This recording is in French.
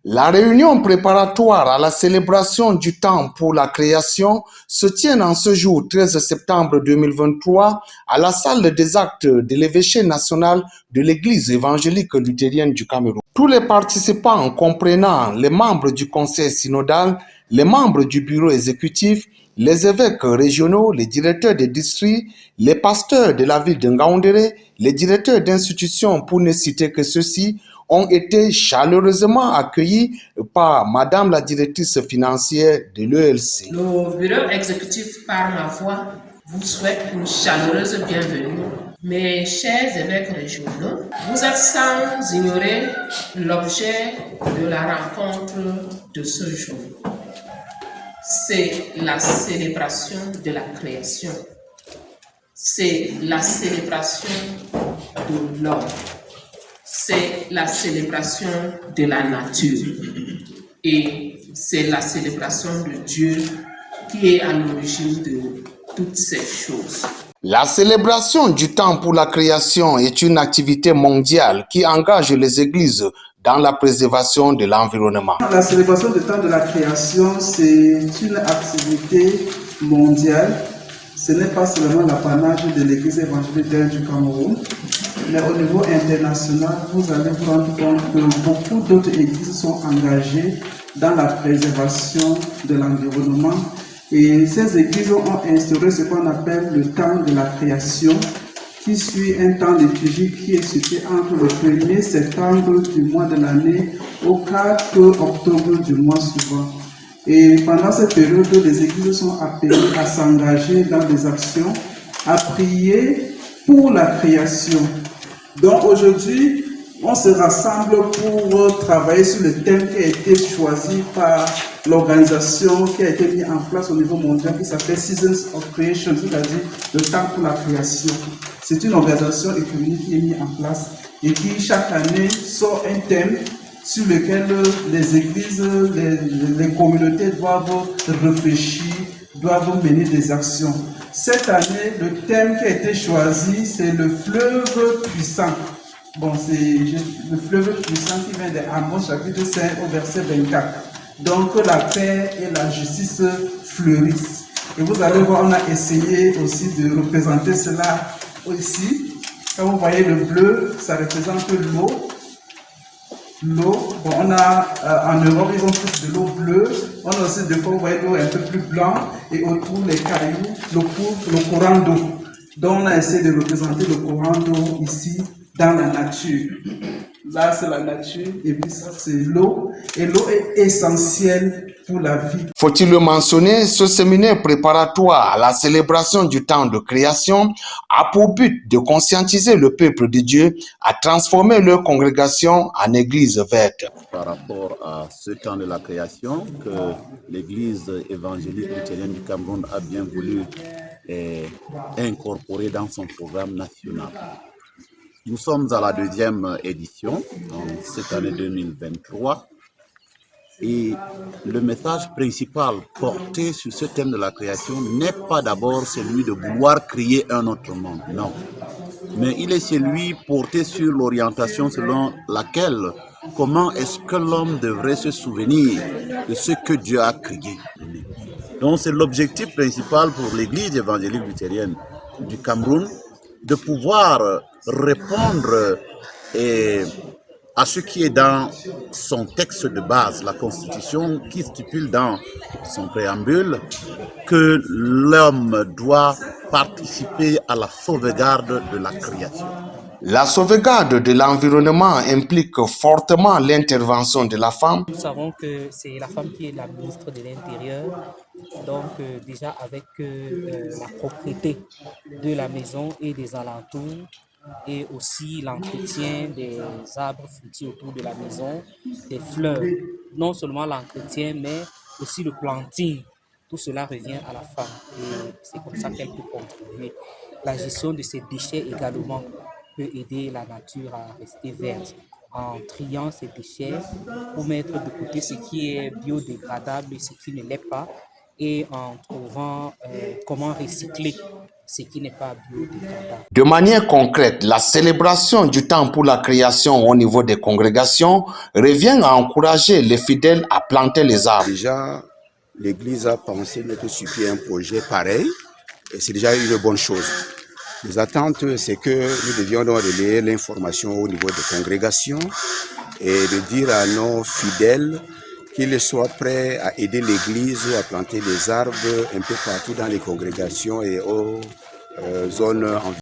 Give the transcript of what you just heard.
La réunion préparatoire à la célébration du temps pour la création se tient en ce jour 13 septembre 2023 à la salle des actes de l'évêché national de l'Église évangélique luthérienne du Cameroun. Tous les participants comprenant les membres du conseil synodal, les membres du bureau exécutif, les évêques régionaux, les directeurs des districts, les pasteurs de la ville de Ngaoundéré, les directeurs d'institutions pour ne citer que ceux-ci, ont été chaleureusement accueillis par Madame la directrice financière de l'ELC. Le bureau exécutif, par ma voix, vous souhaite une chaleureuse bienvenue. Mes chers évêques régionaux, vous êtes sans ignorer l'objet de la rencontre de ce jour. C'est la célébration de la création. C'est la célébration de l'homme. C'est la célébration de la nature. Et c'est la célébration de Dieu qui est à l'origine de toutes ces choses. La célébration du temps pour la création est une activité mondiale qui engage les églises dans la préservation de l'environnement. La célébration du temps de la création, c'est une activité mondiale. Ce n'est pas seulement l'apanage de l'Église évangélique du Cameroun, mais au niveau international, vous allez vous rendre compte que beaucoup d'autres églises sont engagées dans la préservation de l'environnement. Et ces églises ont instauré ce qu'on appelle le temps de la création, qui suit un temps liturgique qui est situé entre le 1er septembre du mois de l'année au 4 octobre du mois suivant. Et pendant cette période, les églises sont appelées à s'engager dans des actions, à prier pour la création. Donc aujourd'hui, on se rassemble pour travailler sur le thème qui a été choisi par l'organisation qui a été mise en place au niveau mondial qui s'appelle Seasons of Creation, c'est-à-dire le temps pour la création. C'est une organisation économique qui est mise en place et qui chaque année sort un thème sur lequel les églises, les communautés doivent réfléchir, doivent mener des actions. Cette année, le thème qui a été choisi, c'est le fleuve puissant. Bon, c'est le fleuve puissant qui vient d'Amos chapitre 5 au verset 24. Donc, la paix et la justice fleurissent. Et vous allez voir, on a essayé aussi de représenter cela ici. Quand vous voyez le bleu, ça représente l'eau. L'eau, bon, on a en Europe, ils ont plus de l'eau bleue. On a aussi des fois, vous voyez l'eau un peu plus blanc et autour les cailloux, le courant d'eau. Donc, on a essayé de représenter le courant d'eau ici dans la nature. Là, c'est la nature et puis ça, c'est l'eau. Et l'eau est essentielle pour la vie. Faut-il le mentionner, ce séminaire préparatoire à la célébration du temps de création a pour but de conscientiser le peuple de Dieu à transformer leur congrégation en église verte. Par rapport à ce temps de la création que l'église évangélique luthérienne du Cameroun a bien voulu incorporer dans son programme national. Nous sommes à la deuxième édition, en cette année 2023, et le message principal porté sur ce thème de la création n'est pas d'abord celui de vouloir créer un autre monde, non. Mais il est celui porté sur l'orientation selon laquelle comment est-ce que l'homme devrait se souvenir de ce que Dieu a créé. Donc c'est l'objectif principal pour l'église évangélique luthérienne du Cameroun, de pouvoir répondre à ce qui est dans son texte de base, la Constitution, qui stipule dans son préambule que l'homme doit participer à la sauvegarde de la création. La sauvegarde de l'environnement implique fortement l'intervention de la femme. Nous savons que c'est la femme qui est la ministre de l'Intérieur, donc déjà avec la propriété de la maison et des alentours, et aussi l'entretien des arbres fruitiers autour de la maison, des fleurs. Non seulement l'entretien, mais aussi le planting. Tout cela revient à la femme et c'est comme ça qu'elle peut contribuer. La gestion de ces déchets également peut aider la nature à rester verte en triant ces déchets pour mettre de côté ce qui est biodégradable et ce qui ne l'est pas et en trouvant comment recycler ce qui n'est pas biodégradable. De manière concrète, la célébration du temps pour la création au niveau des congrégations revient à encourager les fidèles à planter les arbres. Déjà, l'Église a pensé mettre sur pied un projet pareil et c'est déjà une bonne chose. Les attentes, c'est que nous devions donc relayer l'information au niveau des congrégations et de dire à nos fidèles qu'ils soient prêts à aider l'Église à planter des arbres un peu partout dans les congrégations et aux zones environnantes.